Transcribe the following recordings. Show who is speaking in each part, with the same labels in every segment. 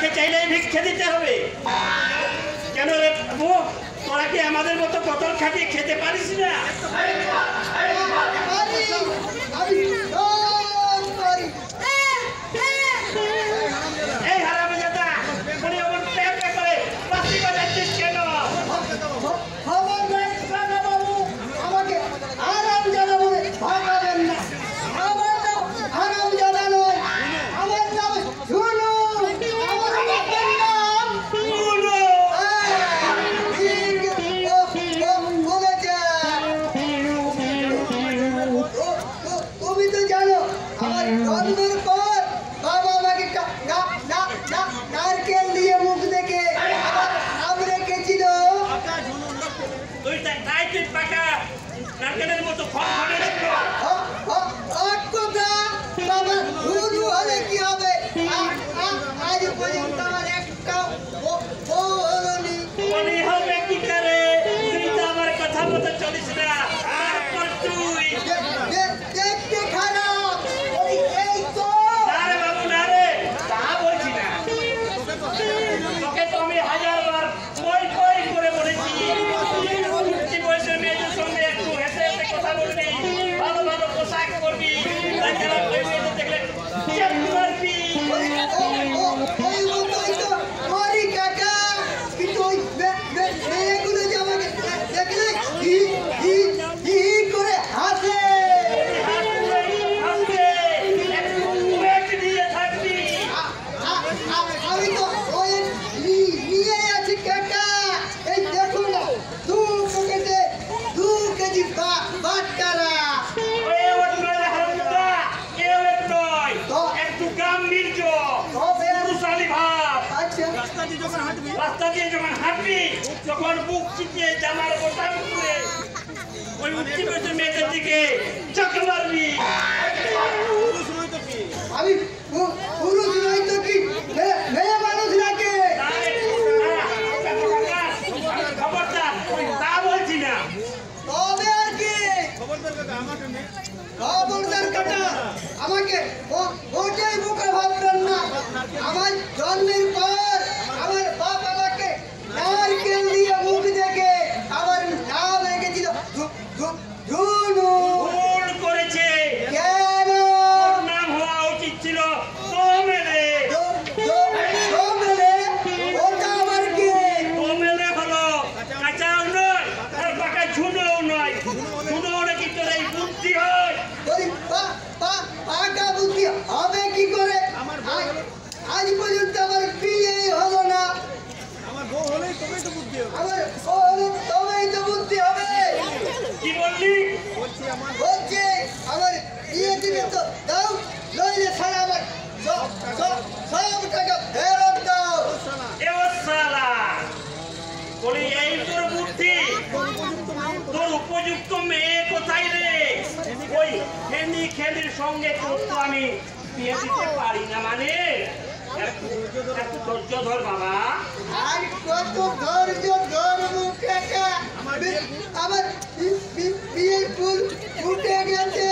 Speaker 1: ভিক্ষে চাইলেই ভিক্ষে দিতে হবে কেন রে বাবু তোরা কি আমাদের মতো বোতল খাটিয়ে খেতে পারিস না এই হারামজাদা উনি আমার প্যাপে করে পাশি বাজাচ্ছিস কেন নারকেলের মতো ফল
Speaker 2: হলে কি হবে আজ পর্যন্ত আমার একটা
Speaker 1: হবে কি করে তুই তো আমার কথা মতো চলিস না তুই
Speaker 2: দেখতে খারাপ এই তো
Speaker 1: আরে বাবু না রে তা বলছি না তোকে তো আমি হাজারবার কই কই করে বলেছি বয়সের মেয়েদের সঙ্গে একটু হেসে হেসে কথা বলবি ভালো ভালো পোশাক পরবি দেখলে মারবি রাস্তা দিয়ে যখন হাঁটবি তখন বুক চিপিয়ে জামার বোতাম খুলে ওই উঠতি বয়সের মেয়েদের দিকে চোখ মারবি
Speaker 2: আমি পুরুষ নই তো কি মেয়ে মানুষ নাকি
Speaker 1: খবরদার তা বলছি না
Speaker 2: তবে আর কি খবরদার কাটা আমাকে ওটাই বুকে ভাববেন না আমার জন্মের পর আমার বাপ আমাকে নারকেল দিয়ে মুখ দেখে আমার নাম রেখেছিল ঝুনু
Speaker 1: ভুল করেছে
Speaker 2: কেন
Speaker 1: নাম হওয়া উচিত ছিল তোমেলে
Speaker 2: ওটা আমার কি
Speaker 1: তোমেলে হলো কাঁচাও নয় আর পাকা ঝুনোও নয় ঝুনো নাকি তোর এই বুদ্ধি হয়
Speaker 2: ওই পাকা বুদ্ধি হবে কি করে আজ পর্যন্ত আমার বিয়ে হলো না
Speaker 3: আমার বউ হলেই তবেই তো বুদ্ধি হবে
Speaker 2: আমার বউ তবেই তো বুদ্ধি হবে
Speaker 1: কি বললি
Speaker 3: বলছি আমার
Speaker 2: বলছে আমার বিয়ে দিবে তো দাও নইলে ছাড়া আমার সব টাকা ফেরত দাও
Speaker 1: এ শালা বলি এই তোর বুদ্ধি তোর উপযুক্ত মেয়ে কোথায় রে ওই খেলির সঙ্গে তোর তো আমি বিয়ে দিতে পারি না মানে একটু ধৈর্য ধর বাবা
Speaker 2: আর কত ধৈর্য ধরবো কাকা আমার বিয়ের ফুল ফুটে গেছে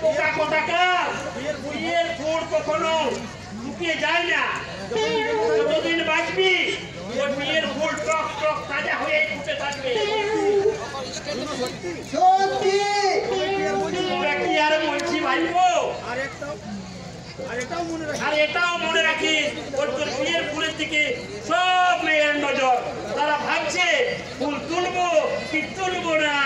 Speaker 1: পোকা কোথাকার বিয়ের ফুল কখনো শুকিয়ে যায় না যতদিন বাঁচবি ওই বিয়ের ফুল টক টক তাজা হয়ে ফুটে থাকবে
Speaker 2: সত্যি
Speaker 1: তোরা কি আর বলছি ভাইপো
Speaker 3: আর
Speaker 1: এটাও মনে রাখিস ওর তোর বিয়ের ফুলের দিকে সব মেয়ের নজর তারা ভাবছে ফুল তুলবো কি তুলবো না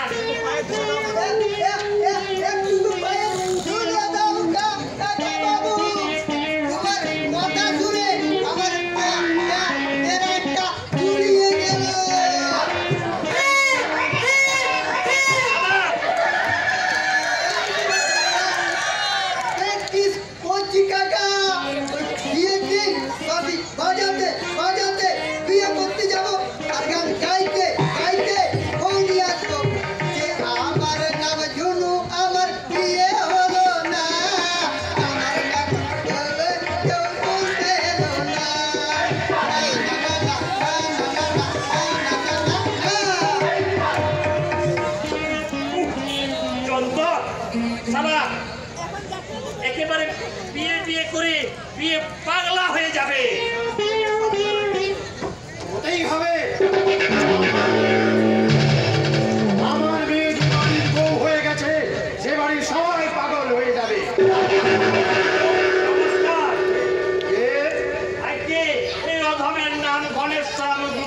Speaker 1: একেবারে বিয়ে বিয়ে করে বিয়ে পাগলা হয়ে যাবে।
Speaker 4: হতেই হবে। আমার মেয়ে যে বাড়ির বউ হয়ে গেছে, সে বাড়ির সবাই পাগল হয়ে যাবে।
Speaker 1: নমস্কার।
Speaker 4: কে?
Speaker 1: আজকে এই অধমের নাম ঘনেশ্যাম ঘুঘু।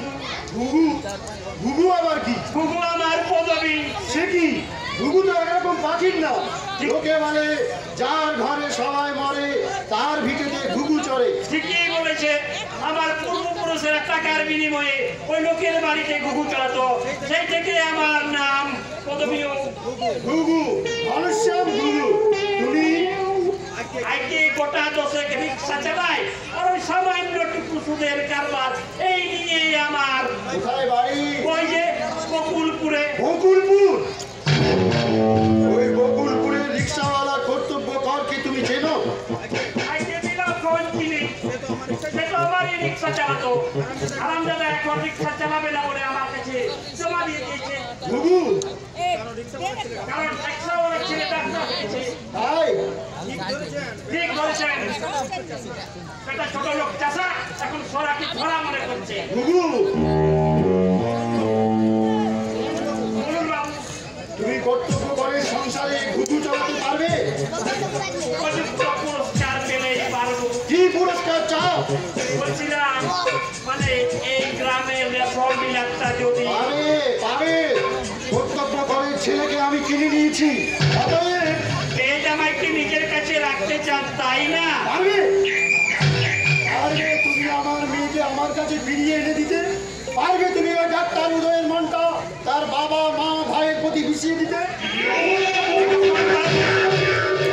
Speaker 4: ঘুঘু? ঘুঘু আবার কি?
Speaker 1: ঘুঘু আমার পদবী।
Speaker 4: সে কি? ঘুঘু তো একরকম পাখির না। লোকে বলে যার ঘরে সবাই মরে তার ভিটেতে ঘুঘু চড়ে।
Speaker 1: ঠিকই বলেছে। আমার পূর্বপুরুষেরা টাকার বিনিময়ে ওই লোকের বাড়িতে ঘুঘু চড়াতো, সেই থেকে আমার নাম পদবীও
Speaker 4: ঘুঘু, ঘনশ্যাম ঘুঘু। তুমি?
Speaker 1: আজকে গোটা দশেক রিক্সা চালায় আর ওই সামান্য টুকু সুদের কারবার, এই নিয়ে আমার
Speaker 4: কোথায় বাড়ি?
Speaker 1: ওই যে বকুলপুরে।
Speaker 4: বকুলপুর? ওই বকুলপুরের রিক্সাওয়ালা কর্তব্য কর কি তুমি চেনো?
Speaker 1: আজকে বিলক্ষণ চিনি, সে তো আমারই রিক্সা চালাতো। আরামদাদা এখন রিক্সা চালাবে না বলে আমার কাছে জমা দিয়ে দিয়েছে,
Speaker 4: ঘুঘু?
Speaker 1: কারণ রিক্সাওয়ালা ছেলে ডাক্তার হয়েছে।
Speaker 4: তাই?
Speaker 1: ঠিক বলেছেন, সেটা ছোট লোক চাষা এখন সরাকি ধরা মনে করছে।
Speaker 4: ঘুঘু,
Speaker 1: বলুন বাবু,
Speaker 4: তুমি কর্তব্য করে সংসারে ঘুঘু চালাতে পারবে?
Speaker 1: উপযুক্ত পুরস্কার পেলেই পারবো।
Speaker 4: কি পুরস্কার চাও?
Speaker 1: বলছিলাম মানে এই গ্রামের রেশন বিলাসটা যদি
Speaker 4: পাবে, পাবে। কর্তব্য করে ছেলেকে আমি কিনে নিয়েছি, অতএব
Speaker 1: এই জামাইকে নিজের কাছে রাখতে চান, তাই না?
Speaker 4: পারবে। পারবে তুমি আমার মেয়েকে আমার কাছে ফিরিয়ে এনে দিতে? পারবে তুমি ওই ডাক্তার উদয়ের মনটা তার বাবা মা ভাইয়ের প্রতি মিশিয়ে দিতে?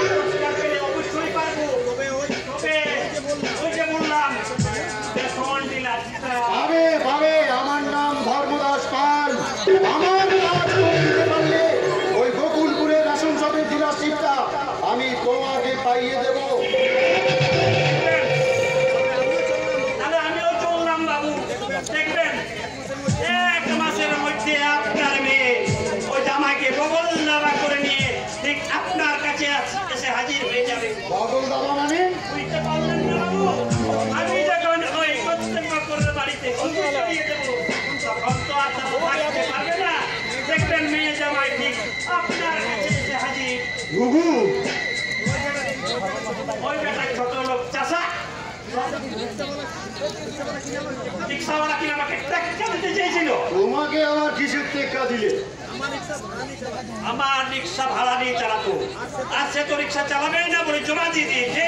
Speaker 1: পুরস্কার পেলে অবশ্যই পারবো। তবে ওই যে বললাম রেশন বিলাসটা
Speaker 4: পাবে, পাবে। আমার নাম ধর্মদাস পাল। আমার কাজ করে দিতে পারলে ওই বকুলপুরের রেশন শপের ডিলারশিপটা আমি তোমাকে পাইয়ে দেবো।
Speaker 1: তাহলে আমিও চললাম বাবু। দেখবেন 1 মাসের মধ্যে আপনার মেয়ে ওই জামাইকে বগল দাবা করে নিয়ে ঠিক আপনার কাছে এসে হাজির হয়ে যাবে।
Speaker 4: বগল দাবা মানে?
Speaker 1: বুঝতে পারলেন না বাবু? আমি যখন ওই কর্তব্যকরের বাড়িতে ঘুরে চড়িয়ে দেবো, তখন তো আর তারা থাকতে পারবে না। দেখবেন মেয়ে জামাই ঠিক আপনার কাছে এসে হাজির।
Speaker 4: ঘুঘু,
Speaker 1: ওই বেটা ছোট লোক চাষা রিক্সাওয়ালা কি আমাকে টেক্কা দিতে চেয়েছিল?
Speaker 4: তোমাকে আবার কিসের টেক্কা দিলে?
Speaker 1: আমার রিক্সা ভাড়া নিয়ে চালাতো, আর সে তো রিক্সা চালাবেই না বলে জমা দিয়ে দিয়েছে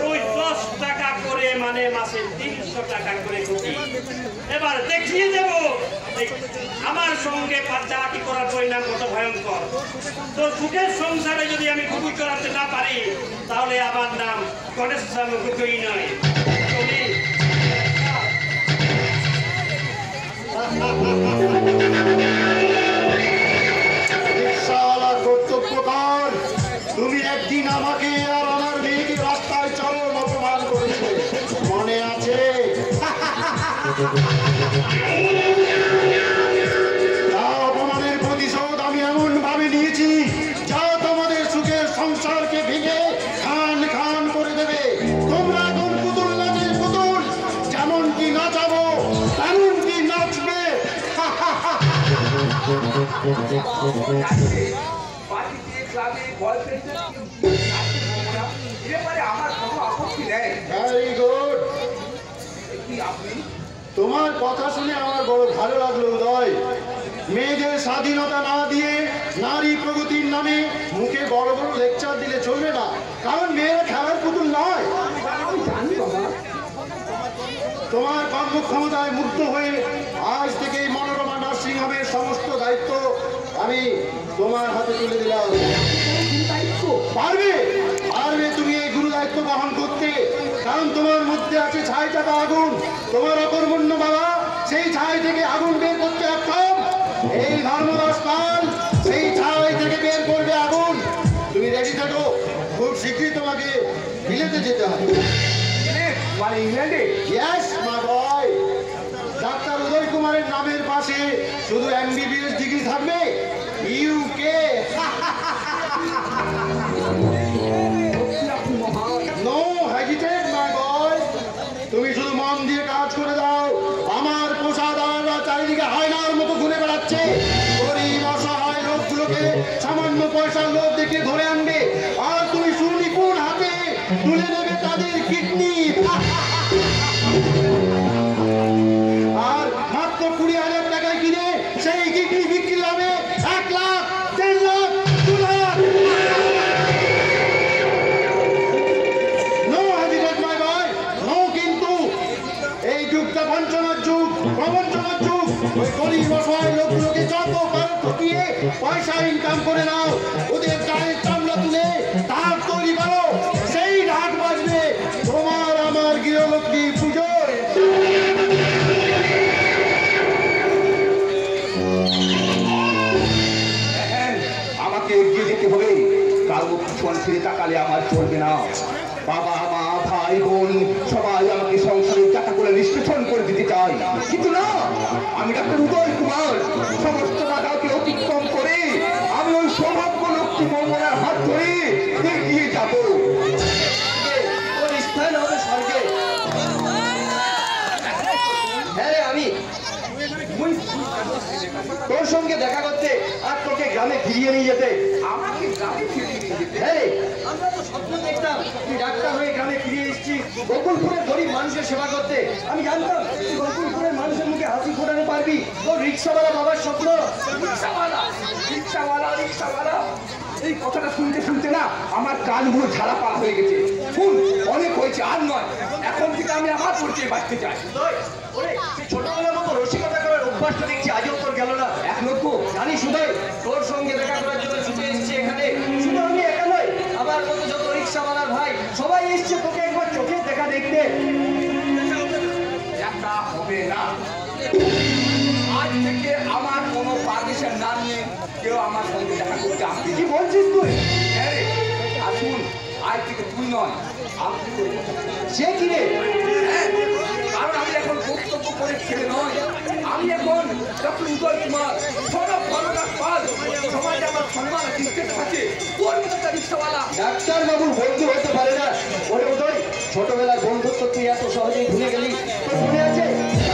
Speaker 1: ওই 10 টাকা করে, মানে মাসে 300 টাকা করে খুঁটি। এবার দেখিয়ে দেব আমার সঙ্গে চালাকি করার পরিণাম কত ভয়ঙ্কর। তো সুখের সংসারে যদি আমি ঘুঘু চড়াতে না পারি, তাহলে আমার নাম ঘনেশ্যাম ঘুঘুই নয়। চলি।
Speaker 4: রিক্সাওয়ালা কর্তব্য কর। তুমি একদিন আমাকে আর আমার মেয়েকে রাস্তায় চরম অপমান করেছিলে, মনে আছে? তা অপমানের প্রতিশোধ আমি এমন ভাবে নিয়েছি যা তোমাদের সুখের সংসারকে ভেঙে খান খান করে দেবে। তোমরা এখন পুতুল নাচের পুতুল, যেমন কি নাচাবো তেমন কি নাচবে।
Speaker 5: পার্টিতে ক্লাবে বয়ফ্রেন্ডের ব্যাপারে আমার কোনো আপত্তি নেই।
Speaker 4: Very good.
Speaker 5: কি আপনি
Speaker 4: তোমার কথা শুনে আমার বড় ভালো লাগলো উদয়। মেয়েদের স্বাধীনতা না দিয়ে নারী প্রগতির নামে মুখে বড় বড় লেকচার দিলে চলবে না, কারণ মেয়েরা খেলার পুতুল নয়।
Speaker 5: জানি বাবা,
Speaker 4: তোমার কর্মক্ষমতায় মুগ্ধ হয়ে আজ থেকে এই মনোরমা নার্সিং হোমের সমস্ত দায়িত্ব আমি তোমার হাতে তুলে দিলাম। পারবে, পারবে তুমি এই গুরু দায়িত্ব বহন করতে, কারণ তোমার মধ্যে আছে ছাই টাকা আগুন। তোমার অকর্মণ্য বাবা সেই ছাই থেকে আগুন বের করতে অক্ষম। এই ধর্মদাস পাল সেই ছাই থেকে বের করবে আগুন। তুমি রেডি থাকো, খুব শীঘ্রই তোমাকে বিলেতে যেতে হবে।
Speaker 5: মানে ইংল্যান্ডে?
Speaker 4: Yes my boy. ডাক্তার উদয় কুমারের নামের পাশে শুধু MBBS ডিগ্রি থাকবে। UK।
Speaker 5: আপনি
Speaker 4: পয়সার লোভ দেখে ধরে আনবে আর তুমি সুনিপুণ হাতে তুলে নেবে তাদের কিডনি। আর মাত্র 20,000 টাকায় কিনে সেই কিডনি বিক্রি হবে 1 লাখ, 1.5 লাখ, 2 লাখ। নো হেজিটেট মাই বয়, নো। কিন্তু এই যুগটা বঞ্চনার যুগ, প্রবঞ্চনার যুগ। ওই গরিব অসহায় লোকগুলোকে যত পারো ঠকিয়ে পয়সা ইনকাম করে নাও, ওদের গায়ের চামড়া তুলে ঢাক তৈরি করো, সেই ঢাক বাজবে তোমার আমার গৃহলক্ষ্মী পুজোয়।
Speaker 5: আমাকে এগিয়ে যেতে হবে, কারো পিছন ফিরে তাকালে আমার চলবে না। বাবা মা ভাই বোন সবাই আমাকে সংসারের চাকা করে নিষ্পেষণ করে দিতে চায়, কিন্তু না, আমি ডাক্তার উদয় কুমার সমস্ত বাধাকে অতিক্রম করে আমি ওই সৌভাগ্য লক্ষ্মী মঙ্গলার হাত ধরে এগিয়ে যাব।
Speaker 2: ওর স্থান হবে স্বর্গে। হ্যাঁ রে, আমি তোর সঙ্গে দেখা করতে আর তোকে গ্রামে ফিরিয়ে নিয়ে যেতে।
Speaker 5: আমাকে গ্রামে ফিরিয়ে নিয়ে যেতে?
Speaker 2: হ্যাঁ রে, আমরা তো স্বপ্ন দেখতাম তুই ডাক্তার হয়ে গ্রামে ফিরে এসেছিস গোকুলপুরের গরিব মানুষের সেবা করতে। আমি জানতাম তুই গোকুলপুরের মানুষের মুখে হাসি ফোটাতে পারবি। তোর রিক্সাওয়ালা বাবার স্বপ্ন।
Speaker 5: রিক্সাওয়ালা, রিক্সাওয়ালা, রিক্সাওয়ালা, এই কথাটা শুনতে শুনতে না আমার কানগুলো ঝাড়া পাড়া হয়ে গেছে। শুন, অনেক হয়েছে, আর নয়। এখন থেকে আমি আমার পরিচয় বাঁচতে চাই।
Speaker 2: ছোটবেলার মতো রসিকতা করার অভ্যাসটা দেখছি আজও তোর গেল না।
Speaker 5: এক লক্ষ
Speaker 2: জানিস উদয়, তোর সঙ্গে দেখা করার জন্য ছুটে এসেছি এখানে। শুধু আমি একা নয়, আমার মতো যত রিক্সাওয়ালার ভাই সবাই এসছে তোকে একবার চোখে দেখা দেখতে।
Speaker 5: দেখা হবে না। আজ থেকে আমার কোনো পারমিশন না নিয়ে কেউ আমার সঙ্গে দেখা করতে আসবে।
Speaker 2: কি বলছিস তুই?
Speaker 5: হ্যাঁ রে, আসুন, আজ থেকে তুই নয় আপনি করবো।
Speaker 2: সে কি রে?
Speaker 5: হ্যাঁ, কারণ আমি এখন বক্তব্য করে ছেলে নয়, আমি এখন ডক্টর উদয় কুমার, সমাজ সমাজে আমার সম্মান আছে। তোর মতো একটা রিক্সাওয়ালা
Speaker 2: ডাক্তার বাবুর বন্ধু হতে পারে না। ওরে উদয়, ছোটবেলার বন্ধুত্ব তুই এত সহজেই ভুলে গেলি? তোর মনে আছে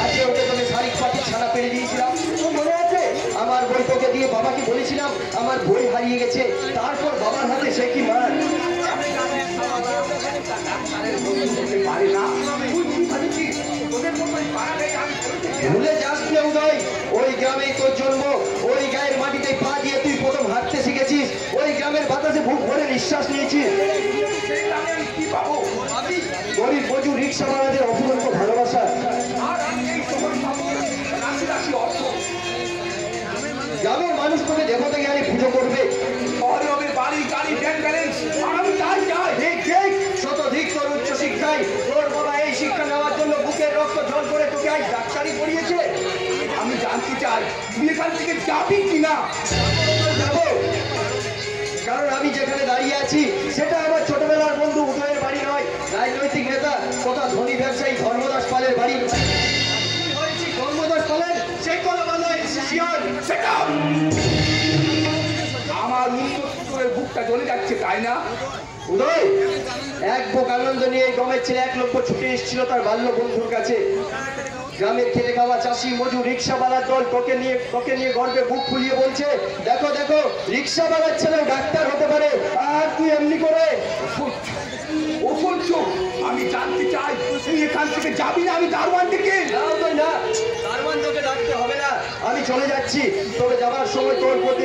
Speaker 2: আজকে ওকে তোকে শাড়ি পাটি ছানা পেরে দিয়েছিলাম? তোর মনে আছে আমার বই তোকে দিয়ে বাবাকে বলেছিলাম আমার বই হারিয়ে গেছে, তারপর বাবার হাতে সে কি মার।
Speaker 5: পারে না, তুই কি ভাবছিস তোদের মতো পারা নেই? আমি
Speaker 2: ভুলে যাস না উদয়, ওই গ্রামেই তোর জন্ম, ওই গায়ের মাটিতে পা দিয়ে তুই প্রথম হাঁটতে শিখেছিস, ওই গ্রামের বাতাসে বুক ভরে নিঃশ্বাস নিয়েছিস।
Speaker 5: সেই গ্রামে আমি কি পাবো? আমি
Speaker 2: গরিব মজুর রিক্সাওয়ালাদের অফুরন্ত ভালোবাসা।
Speaker 5: আর আমি এই শহর পাবো রাশি রাশি অর্থ।
Speaker 2: গ্রামের মানুষ তোকে দেবতা জ্ঞানে পুজো করবে।
Speaker 5: শহরে হবে বাড়ি গাড়ি ব্যাংক ব্যালেন্স, আর আমি তাই চাই।
Speaker 2: ঠিক ঠিক, শতধিক তোর উচ্চ শিক্ষায় তোর বাবা এই শিক্ষা নেওয়ার জন্য বুকের রক্ত জল করে তোকে আজ ডাক্তারি পড়িয়েছে।
Speaker 5: আমি জানতে চাই তুই এখান থেকে যাবি কিনা?
Speaker 2: যাবো, কারণ আমি যেখানে দাঁড়িয়ে আছি সেটা আমার ছোটবেলার বন্ধু উদয়ের বাড়ি নয়, রাজনৈতিক নেতা তথা ধনী ব্যবসায়ী ধর্মদাস পালের বাড়ি। ধর্মদাস পালের সেই কোনো বাংলায় শিয়াল।
Speaker 5: সেটা আমার উন্নত বুকটা জ্বলে যাচ্ছে, তাই না?
Speaker 2: উদয়, এক বুক আনন্দ নিয়ে গ্রামের ছেলে 1 লক্ষ ছুটে এসেছিল তার বাল্য বন্ধুর কাছে। গ্রামের খেয়ে খাওয়া চাষি মজুর রিক্সাওয়ালার দল তোকে নিয়ে গর্বে বুক ফুলিয়ে বলছে, দেখো দেখো রিক্সাওয়ালার ছেলেও ডাক্তার হতে পারে, আর তুই এমনি করে।
Speaker 5: অসহ্য। আমি জানতে চাই তুই এখান থেকে যাবি না? আমি দারোয়ান থেকে
Speaker 2: না উদয় না, দারোয়ান তোকে ডাকতে হবে না, আমি চলে যাচ্ছি। তবে যাবার সময় তোর প্রতি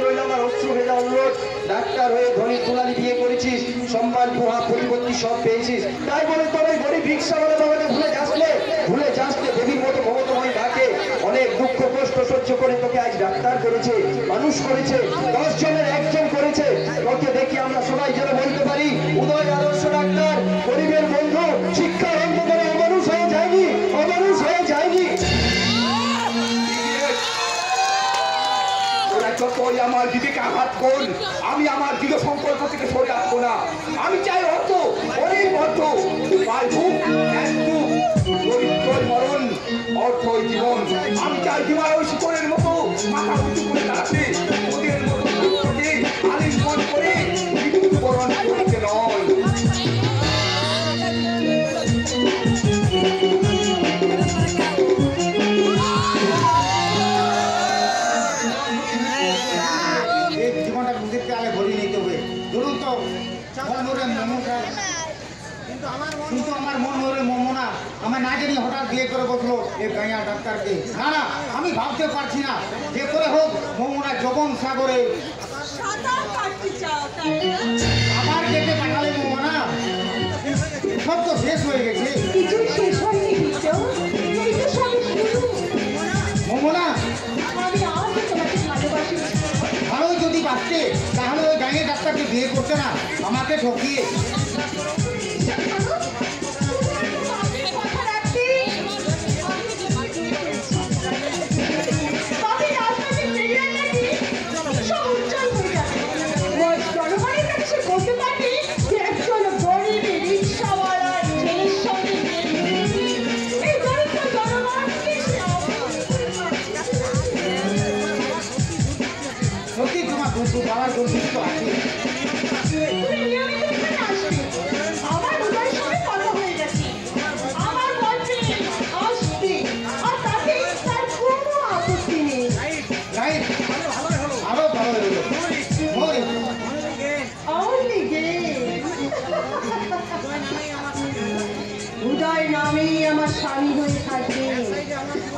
Speaker 2: রইল আমার অশ্রু ভেজা অনুরোধ। ডাক্তার হয়ে ধনী তুলালি বিয়ে করেছিস, সম্মান প্রভাব পরিবর্তী সব পেয়েছিস, তাই বলে তোর ওই গরিব রিক্সাওয়ালা বাবাকে ভুলে যাসলে দেবীর মতো মমতাময় ডাকে। অনেক দুঃখ কষ্ট সহ্য করে তোকে আজ ডাক্তার করেছে, মানুষ করেছে, 10 জনের 1 জন করেছে। তোকে দেখি আমরা সবাই যেন বলতে পারি উদয় আদর্শ ডাক্তার, গরিবের বন্ধু, শিক্ষার অন্ধকারে অমানুষ হয়ে যায়নি, অমানুষ হয়ে যায়নি।
Speaker 5: ওরা যতই আমার দিদিকে আঘাত কর, আমি আমার দৃঢ় সংকল্প থেকে সরে আসবো না। আমি চাই অর্থ, অনেক অর্থ, মরণ, অর্থই জীবন। আমি চাই হিমালয় শিখরের মতো মাথা উঁচু করে দাঁড়াতে, ওদের মতো দুঃখকে আলিঙ্গন করে মৃত্যুবরণ করতে নয়।
Speaker 3: এই জীবনটা
Speaker 6: ওদেরকে আগে ভরি নিতে হবে। ধরুন তো মনমরে মোমোটা, কিন্তু আমার মনমরে মোমো না, আমার না জানি হঠাৎ বিয়ে করে বসলো এই গাঁয়া ডাক্তারকে। না না, আমি ভাবতে পারছি না, যে করে হোক মোমোনা জবন সাগরে আবার কেটে পাঠালে মোমোনা, সব তো শেষ হয়ে গেছে।
Speaker 7: কিছু শেষ হয়নি কিছু, তুমি তো সবই শুরু।
Speaker 6: মোমোনা
Speaker 7: আমি আজও তোমাকে ভালোবাসি।
Speaker 6: ভালো যদি বাঁচতে তাহলে ওই গাঁয়ের ডাক্তারকে বিয়ে করতে না, আমাকে ঠকিয়ে।
Speaker 7: কথা রাখতে তবে রাস্তাতে বেরিয়ে নাকি সব উজ্জ্বল হয়ে যাবে। ওই জনগণের কাছে সে বলতে পারবে যে একজন গরিব রিক্সাওয়ালা ছেলের সঙ্গে এই দরিদ্র জনগণকে সে
Speaker 6: সত্যি তোমার দুধ বাবার দুর্ভিক্ষ আছে।
Speaker 7: তুমি নিয়মিত এখানে আসবে। আমার উদয়ের সঙ্গে কথা হয়ে গেছে। আমার বলছে আসবে, আর তাতে তার কোনো আপত্তি নেই।
Speaker 6: রাইট, আরো ভালো হলো। ওই,
Speaker 7: Only gay. উদয় নামেই আমার স্বামী হয়ে থাকবে,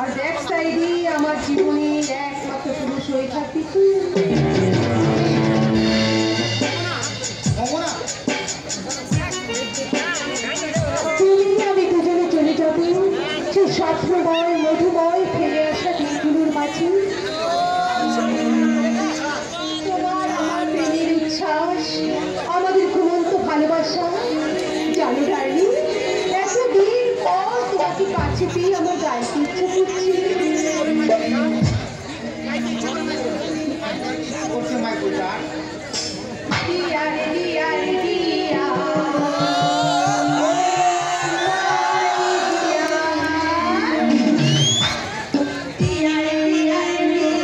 Speaker 7: আর ব্যাক সাইডে আমার জীবনের একমাত্র পুরুষ হয়ে থাকবি তুই।
Speaker 6: মোমোনা
Speaker 7: তুমি আমি দুজনে চলে যাবো সেই স্বপ্নময় মধুময় ফেলে আসা দিনগুলোর মাঝে। তোমার আমার প্রেমের উচ্ছ্বাস, আমাদের ঘুমন্ত ভালোবাসা, জানো ডার্লিং, এতদিন পর তোমাকে কাছে পেয়ে আমার গাইতে ইচ্ছে করছে।
Speaker 6: করছে মাইকুটা।
Speaker 7: দিয়া রে দিয়া রে দিয়া। দিয়া রে দিয়া রে দিয়া।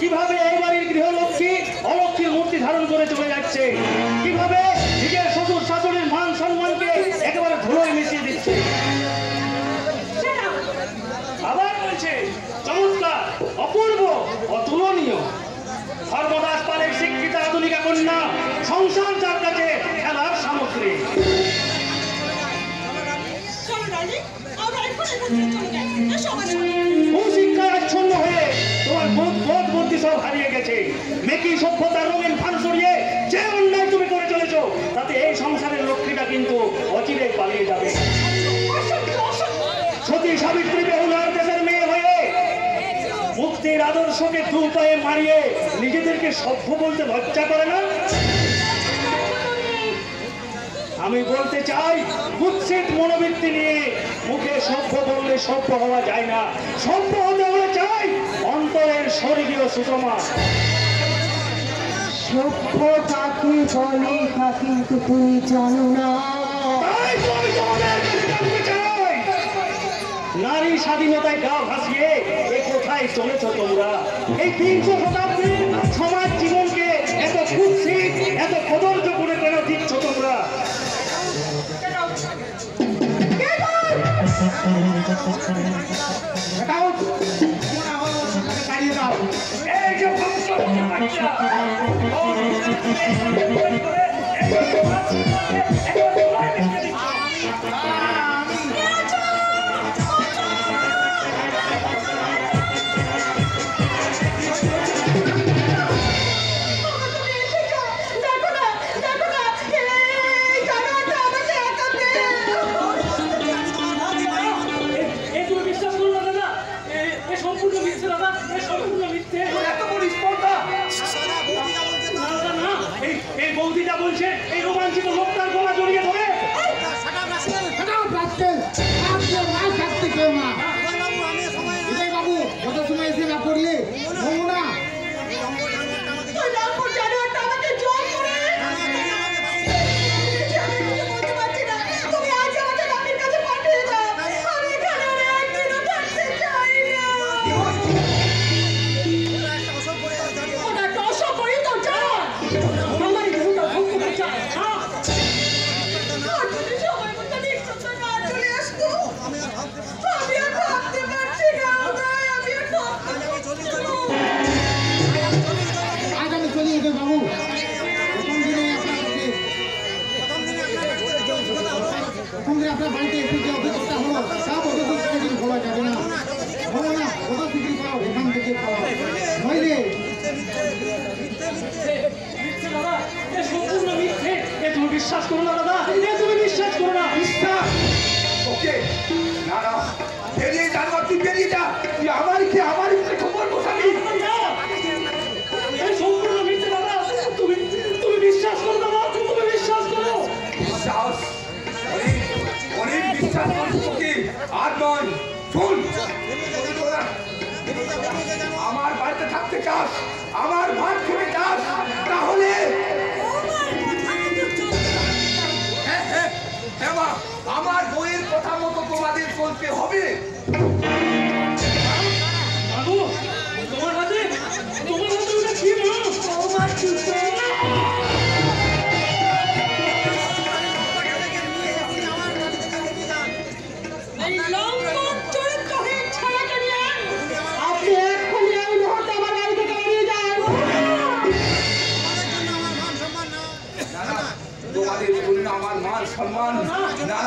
Speaker 1: কিভাবে এই বাড়ির গৃহলক্ষ্মী অলক্ষ্মীর মূর্তি ধারণ করে চলে যাচ্ছে, কিভাবে নিজের শ্বশুর শাশুড়ির মান সম্মানকে একেবারে ধুলোয় মিশিয়ে দিচ্ছে। আবার বলছে চমৎকার, অপূর্ব, অতুলনীয়। সর্বদাস পালের শিক্ষিতা আধুনিকা কন্যা, সংসার যার কাছে খেলার সামগ্রী। কুশিক্ষায় আচ্ছন্ন হয়ে তোমার বোধ বুদ্ধি সব হারিয়ে গেছে। মেকি সভ্যতার রঙিন ফান সরিয়ে যে অন্যায় তুমি করে চলেছ, তাতে এই সংসারের লক্ষ্মীটা কিন্তু অচিরে পালিয়ে যাবে। সতী সাবিত্রী বেহুলার দেশের মেয়ে হয়ে মুক্তির আদর্শকে দু পায়ে মারিয়ে নিজেদেরকে সভ্য বলতে লজ্জা করে না? আমি বলতে চাই, কুৎসিত মনোবৃত্তি নিয়ে মুখে সভ্য বললে সভ্য হওয়া যায় না। সভ্য হতে হলে চাই অন্তরের স্বর্গীয় সুষমা।
Speaker 7: সভ্য কাকে বলে তা কিন্তু তুমি জানো না।
Speaker 1: তাই তো আমি তোমাদের কাছে জানতে চাই, নারী স্বাধীনতায় গা ভাসিয়ে এ কোথায় চলেছ তোমরা? এই 300 শতাব্দীর সমাজ জীবনকে এত কুৎসিত, এত কদর্য করে কেন দিচ্ছ তোমরা? এই যে বাচ্চা এই বৌদিটা বলছে এই রোমাঞ্চিত লোকটার গলা জড়িয়ে ধরে
Speaker 6: বাবু যত সময় এসে না পড়লে না আপনার বাড়িতে এসে যে অভিজ্ঞতা হলো তা প্রতিদিন বলা যাবে না। বলো না কত বিক্রি করা ওখান থেকে খাওয়া নইলে
Speaker 1: সম্পূর্ণ মিথ্যে। এ তুমি বিশ্বাস করো না দাদা, এ তুমি বিশ্বাস করো না।
Speaker 5: বিশ্বাস ওকে না না, বেরিয়ে যান, তুই বেরিয়ে যা। তুই আমার খবর বসাবি।
Speaker 1: এই সম্পূর্ণ মিথ্যে দাদা, তুমি বিশ্বাস করো দাদা, তুমি বিশ্বাস করো।
Speaker 5: বিশ্বাস অনেক বিশ্বাস তোকে আর নয়। শুন, আমার বাড়িতে থাকতে চাস, আমার ভাত খেতে চাস, তাহলে আমার বইয়ের কথা মতো তোমাদের চলতে হবে।
Speaker 1: বাবু, তোমার হাতে ওটা কি না? আমার জুতো।
Speaker 5: তোমাদের জন্য আমার মান সম্মান না,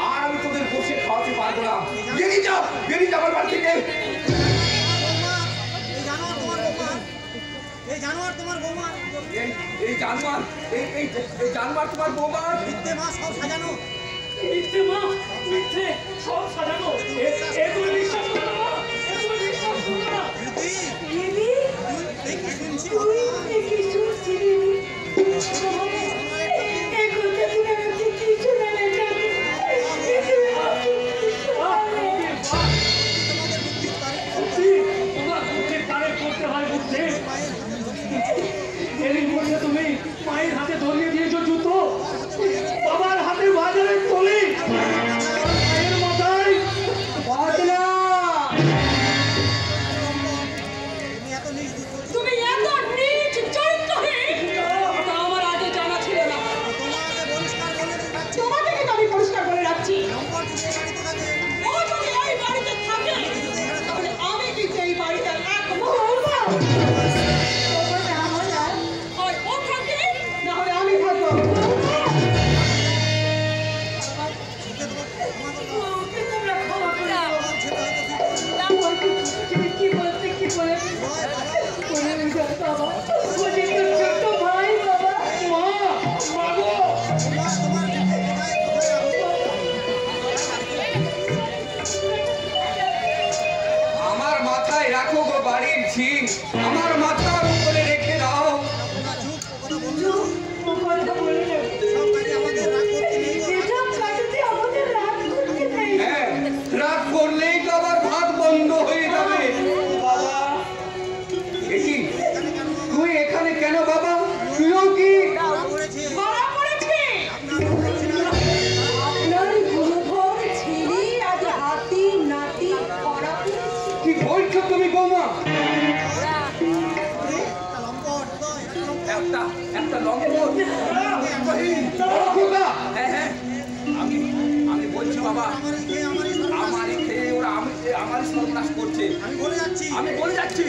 Speaker 5: আর আমি তোদের বসে খাওয়াতে পারবো না। বেরিয়ে যাও আমার বাড়ি থেকে।
Speaker 3: এই জানোয়ার তোমার বৌমা,
Speaker 5: এই জানোয়ার তোমার বৌমা।
Speaker 3: মিথ্যে মা সব সাজানো,
Speaker 1: মিথ্যে মা, মিথ্যে সব সাজানো। এ তুমি বিশ্বাস করো না, এ তুমি বিশ্বাস করো না। তুমি মায়ের হাতে ধরিয়ে দিয়েছো জুতো, বাবার হাতে বাজারের তলি, মায়ের মাথায় বাজনা।
Speaker 7: তুমি এত নীচ চরিত্রহীন, তা আমার আগে জানা ছিল না। তোমাকে কিন্তু আমি পরিষ্কার করে রাখছি, ও যদি এই বাড়িতে থাকে তাহলে আমি কিন্তু এই বাড়িতে এক মুহূর্ত ও থাকে, না হলে আমি থাকবো।
Speaker 5: এখানে কেন বাবা? তুইও কি?
Speaker 7: ধরা পড়েছে আপনার গুণধর ছেলে আজ হাতি নাতি ধরা পড়েছে।
Speaker 5: কি বলছো তুমি বৌমা?
Speaker 8: একটা লম্পট।
Speaker 5: খোকা!
Speaker 8: হ্যাঁ হ্যাঁ, আমি বলছি বাবা, আমারই খেয়ে ওরা আমারই সর্বনাশ করছে। আমি বলে যাচ্ছি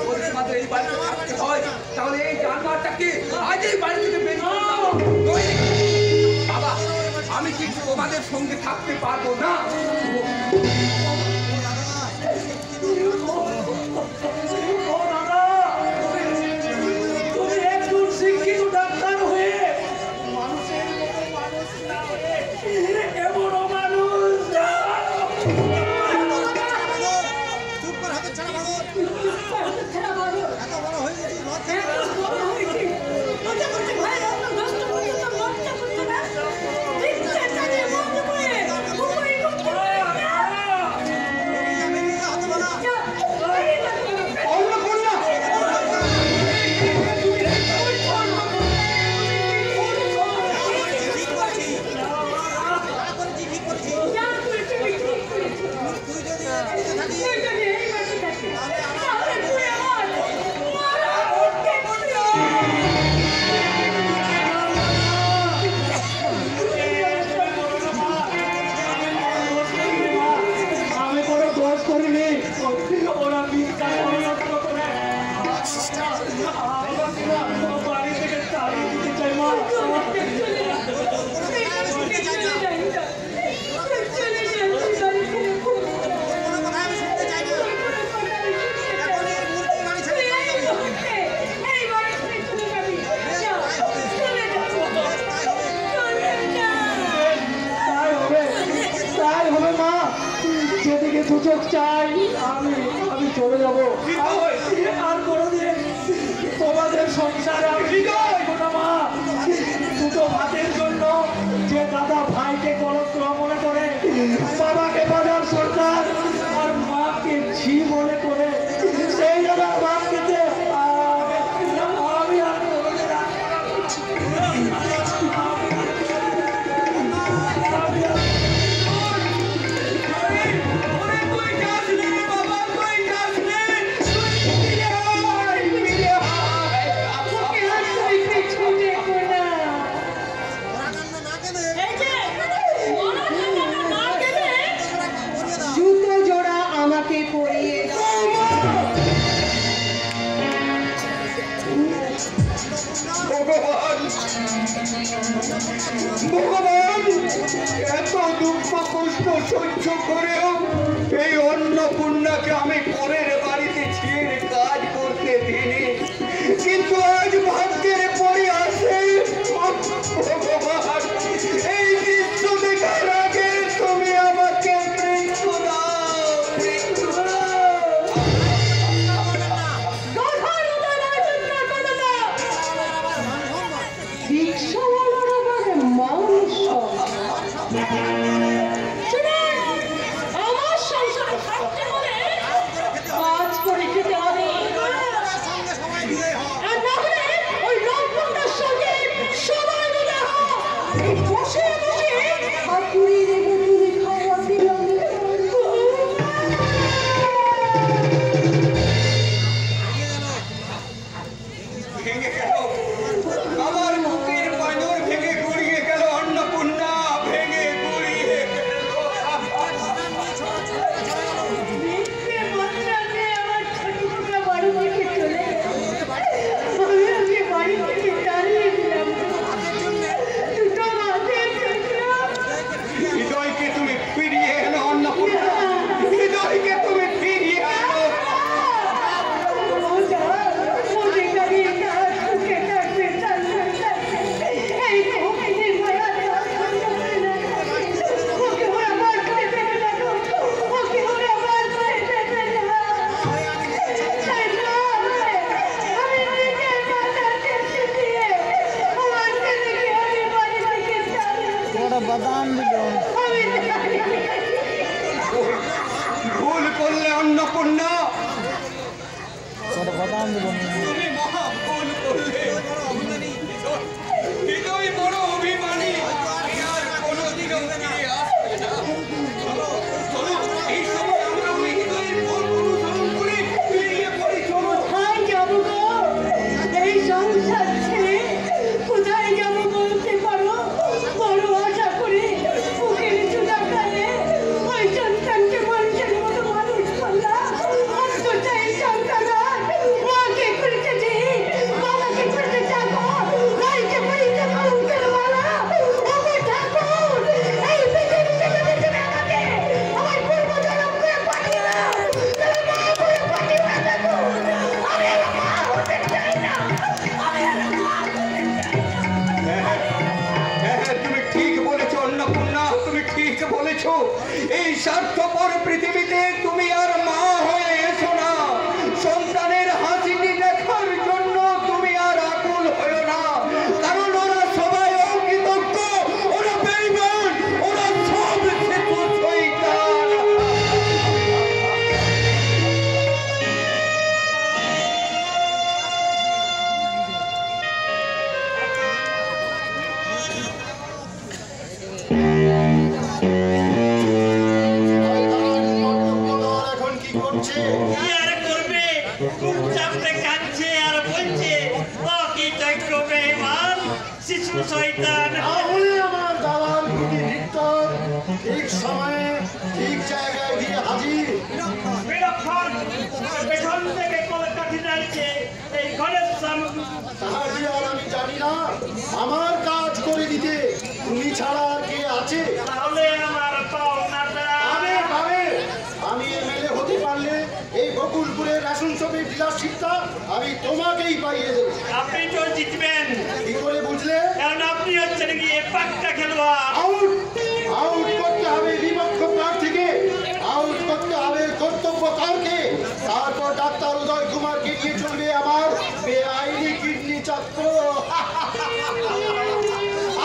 Speaker 8: ওদের মাত্র এই বাড়িতে থাকতে হয়, তাহলে এই জানোয়ারটাকে আজ এই বাড়ি থেকে বের করে দাও। বাবা, আমি কিন্তু তোমাদের সঙ্গে থাকতে পারবো না।
Speaker 1: ও দাদা, তুমি একজন শিক্ষিত ডাক্তার হয়ে মানুষের মতো মানুষ না হয়ে এমন মানুষ
Speaker 7: ছেড়া বলো। এত বড় হয়েছে, লজ্জা করছে ভাই, নষ্ট করছে তো লজ্জা করছে না? ইচ্ছে জানে বন্ধ করে উপরে করতে পারে না।
Speaker 5: অন্নপূর্ণা!
Speaker 1: আমি কোনো দোষ করিনি, ওরা মিথ্যা ষড়যন্ত্র করে আমার বাড়ি থেকে তাড়িয়ে দিতে চাই মা। তাই হবে মা, যেদিকে দু চোখ চাই আমি চলে যাবো। আর কোনোদিন তোমাদের সংসারে আমি যাবো না মা। দুটো ভাতের জন্য যে দাদা ভাইকে গলগ্রহ মনে করে, বাবাকে বাজার সরকার আর মাকে ঝি মনে করে, সেই দাদা ভাত খেতে আমি আর কোনোদিন
Speaker 7: জুতো জোড়া আমাকে পরিয়ে দাও।
Speaker 5: ভগবান! ভগবান! এত দুঃখ কষ্ট সহ্য করেও এই অন্নপূর্ণাকে আমি পরের বাড়িতে ছেড়ে কাজ করতে দিই, কিন্তু আজ ভাগ্যের পরে আসে ভগবান! এই দৃশ্য দেখার আগে তুমি আমাকে মৃত্যু দাও, মৃত্যু দাও।
Speaker 7: রিক্সাওয়ালার আবার মানুষ আমার সংসারে থাকতে হলে কাজ করে খেতে হবে, আর না হলে ওই লম্পটার সঙ্গে সবাই মিলে বসে বসে ঠাকুরের বদলে খাওয়াতে লাগে।
Speaker 5: ভেঙে গেল আমার বুকের পাঁজর, ভেঙে গুড়িয়ে গেল অন্নপূর্ণা, ভেঙে গুড়িয়ে গেল।
Speaker 7: দেখতে বাচ্চাকে আমার ছোটবেলা বাড়ি থেকে চলে গেল। আমি বাড়ি থেকে দাঁড়িয়ে দিলাম, দুটো মাঠে দেখলাম
Speaker 5: হৃদয়কে তুমি ফিরিয়ে এলো অন্নপূর্ণা, হৃদয়কে তুমি ফিরিয়ে এলো।
Speaker 7: মজা মজে গাড়ি কাজ সুখে থাকবে
Speaker 1: শয়তান
Speaker 4: তাহলে আমার দালাল কুটি ভিক্টর ঠিক সময়ে ঠিক জায়গায় গিয়ে হাজির।
Speaker 1: বিলক্ষণ পেছন থেকে কলকাঠি ডালছে এই ঘরের সামনে
Speaker 4: তাহাজি আর আমি জানি না আমার কাজ করে দিতে তুমি ছাড়া আর কে আছে?
Speaker 1: তাহলে আমার পাওনাটা
Speaker 4: পাবে পাবে। আমি এমএলএ হতে পারলে এই বকুলপুরের রেশন শপের ডিলারশিপটা আমি তোমাকেই পাইয়ে দেবো।
Speaker 1: আপনি তো জিতবেন,
Speaker 4: কি করে বুঝলে?
Speaker 1: কারণ আপনি হচ্ছেন গিয়ে পাক্কা খেলোয়াড়।
Speaker 4: আউট আউট করতে হবে বিপক্ষ প্রার্থীকে, আউট করতে হবে কর্তব্যকারকে, তারপর ডাক্তার উদয় কুমারকে নিয়ে চলবে আমার বেআইনি কিডনি চক্র।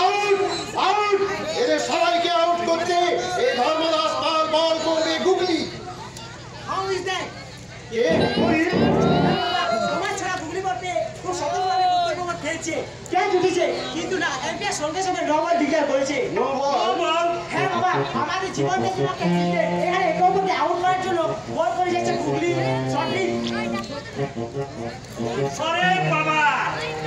Speaker 4: আউট আউট, এদের সবাইকে আউট করতে এই ধর্মদাস পাল বল করবে গুগলি।
Speaker 3: How is that?
Speaker 4: এ বিপরীত
Speaker 3: তোমার ছাড়া গুগলি করতে খুব সতর্কভাবে বক্তব্য খেয়েছে। কে জিতেছে? কিন্তু না, এমপিআর সঙ্গে সঙ্গে নবল ডিক্লেয়ার করেছে।
Speaker 4: No ball.
Speaker 1: বল
Speaker 3: হ্যাঁ বাবা, আমাদের জীবন দেখতে এখানে একে অপরকে আউট করার জন্য বল করে যাচ্ছে গুগলি সঠিক।
Speaker 1: সরে বাবা,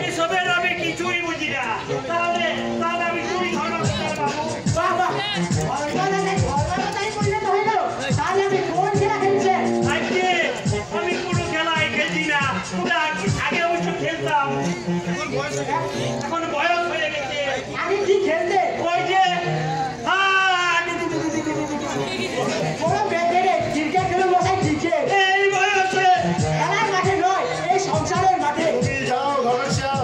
Speaker 1: এসবের আমি কিছুই বুঝি না। তাহলে তাহলে আমি চুরি ধর্ম বাবু
Speaker 3: বাবা, ধর্মদাতাই করলে তো হয়ে গেল। তাহলে আমি কোন খেলা খেলছে?
Speaker 1: আজকে আমি কোনো খেলাই খেলছি না। ওটা আগে অবশ্য খেলতাম, এখন বয়স হয়ে গেছে।
Speaker 3: আগে কি খেলতে?
Speaker 1: ওই যে
Speaker 3: কোনো বেঁধে ক্রিকেট খেলে বসাই ক্রিকেট।
Speaker 1: এই বয়সে
Speaker 3: খেলার মাঠে নয়, এই সংসারের মাঠে।
Speaker 4: তুমি যাও ঘনশ্যাম,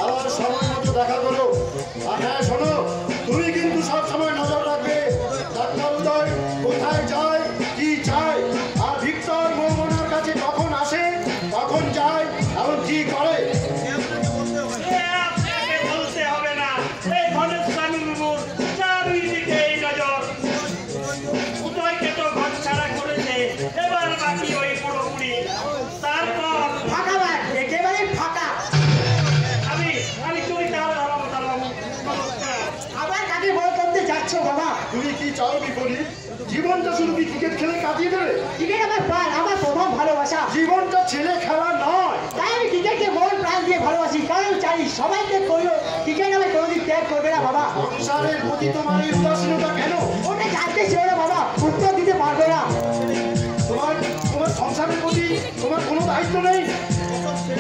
Speaker 4: আবার সময় মতো দেখা করো। আর হ্যাঁ শোনো, তুমি কিন্তু সব সময় নজর রাখবে ডাক্তার উদয় কোথায় যায়, কি চায়, আর ভিক্টর মৌমনার কাছে কখন আসে, কখন যায় এবং কি করে।
Speaker 1: আপনাকে বলতে হবে না। এই ঘরের স্বামী বাবুর চারিদিকে এই নজর। উদয়কে তো ঘর ছাড়া করেছে, এবার বাকি ওই পুরোপুরি। তারপর
Speaker 3: ফাঁকা মাঠ, একেবারে ফাঁকা।
Speaker 1: আমি আমি চুরি তাহলে ধরাবো ধরাবো।
Speaker 3: আবার কাকে বল করতে যাচ্ছ বাবা?
Speaker 4: তুমি কি চাও বিপরীত? জীবনটা শুধু কি ক্রিকেট খেলে কাটিয়ে দেবে?
Speaker 3: ক্রিকেট আমার প্রাণ, আমার প্রথম ভালোবাসা।
Speaker 4: জীবনটা ছেলে খেলা নয়।
Speaker 3: তাই আমি ক্রিকেটকে মন প্রাণ দিয়ে ভালোবাসি, কারণ জানি সবাইকে কইও ক্রিকেট আমি কোনোদিন ত্যাগ করবে না বাবা।
Speaker 4: সংসারের প্রতি তোমার এই উদাসীনতা কেন?
Speaker 3: ওটা জানতে ছিল না বাবা, উত্তর দিতে পারবে না।
Speaker 4: তোমার তোমার সংসারের প্রতি তোমার কোনো দায়িত্ব নেই?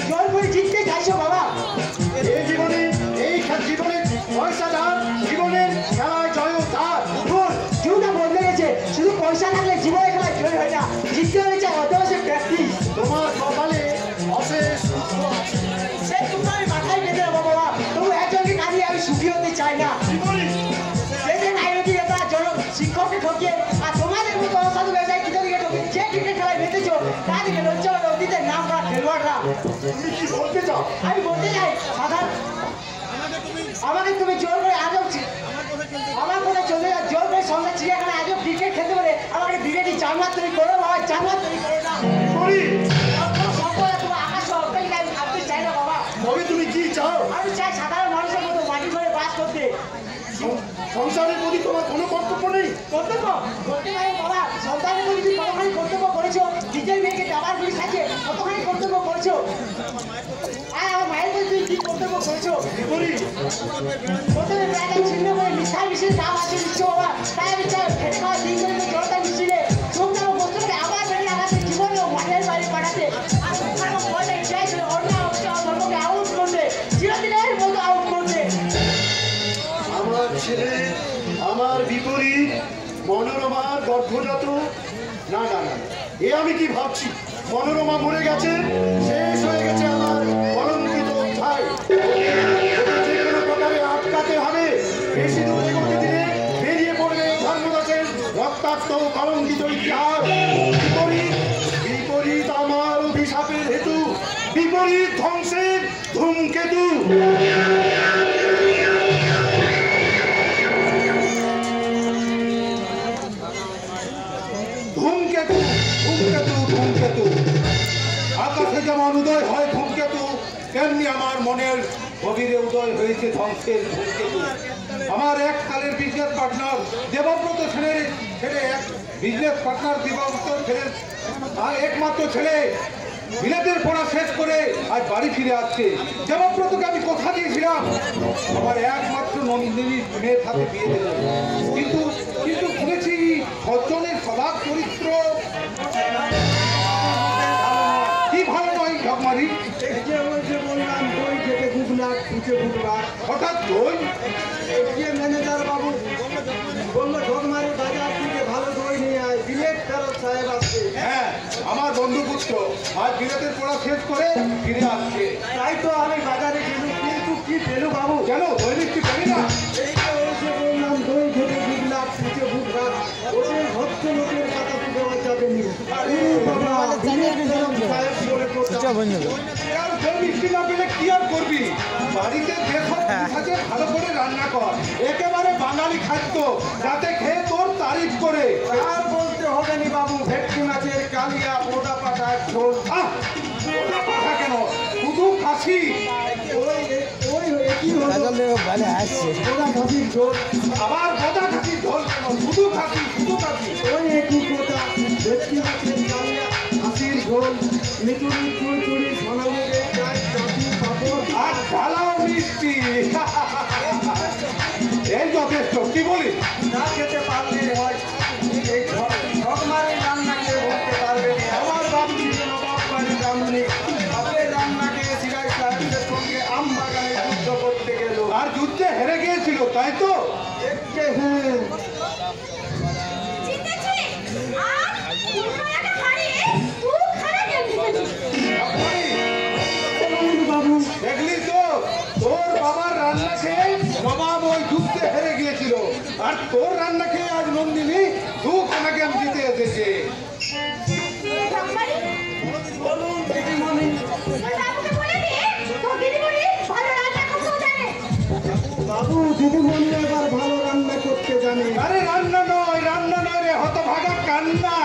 Speaker 3: জোর করে জিততে চাইছো বাবা?
Speaker 4: এই জীবনে জীবনে পয়সা যার, জীবনের খেলায় জয় তার।
Speaker 3: ভুল, যুগটা বদলে গেছে। শুধু পয়সা থাকলে জীবনে খেলায় জয় হয় না, জিততে হলে চাই অত বছর প্র্যাকটিস।
Speaker 4: তোমার কপালে অশেষ দুঃখ আছে।
Speaker 3: সে তুমি আমি মাথায় বেঁধে নেবো বাবা, তবু একজনকে কাঁদিয়ে আমি সুখী হতে চাই না। যেতে নাইরতি এটা শিক্ষককে ঠকিয়ে আর তোমাদের মতো অসাধু ব্যবসায়ী কিতাবিকে ঠকিয়ে যে ক্রিকেট খেলায় বেঁধেছো তাদেরকে লজ্জা হলো অতীতের নাম করা খেলোয়াড়রা।
Speaker 4: তুমি কি বলতে চাও?
Speaker 3: আমি বলতে চাই সাধারণ আমাকে তুমি জোর করে আজব আমার কোথায় চলে যাও, জোর করে সন্ধ্যা চিড়িয়াখানায় আজব ক্রিকেট খেলতে বলে আমাকে বিরিয়ানি জানমাত তৈরি করো বাবা, জানমাত তৈরি করো না। তোমার আকাশ অর্থনীতি আমি থাকতে চাই না বাবা।
Speaker 4: তবে তুমি কি চাও?
Speaker 3: আমি চাই সাধারণ মানুষের মতো মাটি ঘরে বাস করতে।
Speaker 4: সংসারের প্রতি তোমার কোনো কর্তব্য নেই?
Speaker 3: কর্তব্য করতে পারো বাবা, সন্তানের প্রতি তুমি কতখানি কর্তব্য করেছো, নিজের মেয়েকে দাবার গুলি খাচ্ছে কতখানি কর্তব্য করেছো, আর আমার মায়ের প্রতি তুমি কি কর্তব্য করেছো? প্রথমে প্রায়টা ছিন্ন করে মিশাই মিশিয়ে দাম আছে দিচ্ছ বাবা, তাই আমি চাই খেটে খাওয়া দিন করে জলটা মিশিয়ে চোখটা বস্তুকে আবার বেরিয়ে আনাতে জীবনেও মাঠের বাড়ি পাঠাতে আর ওখানে বলে চাইছিল অন্য ধর্মকে আউট করতে, চিরদিনের মতো আউট করতে।
Speaker 4: আমার ছেলে আমার বিপরীত মনোরমার গর্ভজাত। না না না, এ আমি কি ভাবছি? মনোরমা মরে গেছে, শেষ হয়ে গেছে আমার কলঙ্কিত অধ্যায়। যে কোনো প্রকারে আটকাতে হবে। বেশি দূর এগোতে দিলে বেরিয়ে পড়বে এই ধর্মদাসের রক্তাক্ত কলঙ্কিত ইতিহাস। বিপরীত বিপরীত আমার অভিশাপের হেতু, বিপরীত ধ্বংসের ধূমকেতু।
Speaker 6: ধূমকেতু ধূমকেতু ধূমকেতু, আকাশে যেমন উদয় হয় ধূমকেতু, তেমনি আমার মনের গভীরে উদয় হয়েছে ধ্বংসের ধূমকেতু। আমার এককালের বিজনেস পার্টনার দেবব্রত ছেলে এক বিজনেস পার্টনার দেবব্রত ছেলের একমাত্র ছেলে বিলেতের পড়া শেষ করে আজ বাড়ি ফিরে আসছে। দেবব্রতকে আমি কথা দিয়েছিলাম
Speaker 4: আমার একমাত্র নন্দিনীর মেয়ের হাতে বিয়ে দেব। কিন্তু কিন্তু শুনেছি সজ্জনের স্বভাব চরিত্র কি ভালো নয় ঢকমারি।
Speaker 2: এই যে ওই যে বললাম দই খেতে গুগলাট পিঠে গুগলাট,
Speaker 4: হঠাৎ দই?
Speaker 2: এই যে ম্যানেজার বাবু বললো ঢোকমারি বাজার থেকে ভালো দই নিয়ে আয়, বিলেট ফেরত সাহেব আসছে।
Speaker 4: হ্যাঁ, আমার বন্ধুপুত্র আজ বিলেতের পড়া শেষ করে ফিরে আসছে।
Speaker 2: তাই তো আমি বাজারে গেলু, কিন্তু কি পেলু বাবু?
Speaker 4: কেন দই মিষ্টি পেলি না?
Speaker 2: এই যে ওই যে বললাম দই খেতে গুগলাট পিঠে গুগলাট, ওদের ভক্ত লোকের কথা তো দেওয়া যাবে না। আরে বাবা, বিলেট ফেরত সাহেব বলে কথা।
Speaker 4: আর দই মিষ্টি না পেলে কি আর করবি? বাড়িতে যেসব আছে ভালো করে রান্না কর, একেবারে বাঙালি খাদ্য, যাতে খেয়ে তোর তারিফ করে।
Speaker 2: আর বলতে হবে নি বাবু, ভেটকি মাছের কালিয়া মোটা পাঠার ঝোল।
Speaker 4: আহ, ওটা পাঠা কেন? শুধু খাসি।
Speaker 2: ওই ওই একই হলো ওরা খাসির ঝোল।
Speaker 4: আবার বোদা খাসির ঝোল কেন? শুধু খাসি, শুধু খাসি।
Speaker 2: ওই একই কথা, ভেটকি মাছের কালিয়া খাসির ঝোল, মিটুরি চুড়চুড়ি সোনামুগের চাল চাঁদি পাপড়।
Speaker 4: আর ঢালাও মিষ্টি। এই যথেষ্ট, কি বলিস?
Speaker 2: না খেতে পারলে হয় এই ঢকমারি রান্নাকে বলতে পারবে না। আমার বাবু ছিল নবাব বাড়ির রামনি, বাপের রান্নাকে সিরাজ সাহেবের সঙ্গে আম বাগানে যুদ্ধ করতে গেল।
Speaker 4: আর যুদ্ধে হেরে গিয়েছিল, তাই তো?
Speaker 2: একে হ্যাঁ,
Speaker 7: জিতেছি আর উন্নয়নকে হারিয়ে তুই খারাপ গেম জিতেছিস।
Speaker 2: বাবু
Speaker 4: দেখলি তো, তোর বাবার রান্না খেয়ে নবাব ওই যুদ্ধে হেরে গিয়েছিল, আর তোর রান্না খেয়ে আজ নন্দিনী দুখানা গেম জিতে এসেছে।
Speaker 7: ঢকমারি,
Speaker 2: বলুন দিদিমণি।
Speaker 7: তুই বাবুকে বলে দিয়ে তোর দিদিমণি ভালো রান্না করতেও জানে।
Speaker 2: বাবু দিদিমণি এবার ভালো রান্না করতে জানে।
Speaker 4: আরে রান্না নয় রে, হতভাগা কান্না।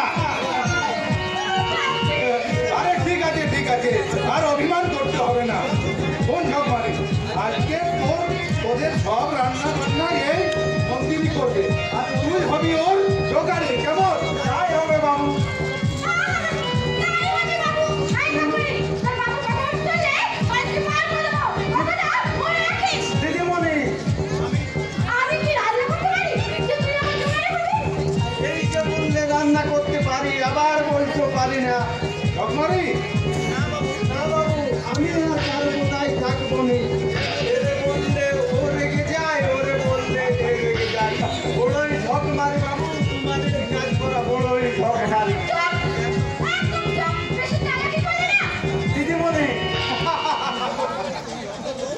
Speaker 4: আরে ঠিক আছে ঠিক আছে, আর অভিমান করতে হবে না। কোন ঝকমারি, আজকে তোদের সব রান্না বান্না এই নন্দিনী করবে, আর তুই হবি ওর জোগাড়ে। কেমন? তাই হবে বাবু।
Speaker 2: দিদিমণি এই যে বললে রান্না করতে পারি, আবার বলতে পারি না।
Speaker 4: ঝকমারি,
Speaker 2: না বাবু, আমি আর কারো কোথায় থাকবো নি। এরে বললে ও রেগে যায়, ওরে বললে এ রেগে যায়। বড়ই ঝক মারি বাবু, তোমাদের কাজ করা বড়ই ঝক মারি। দিদিমণি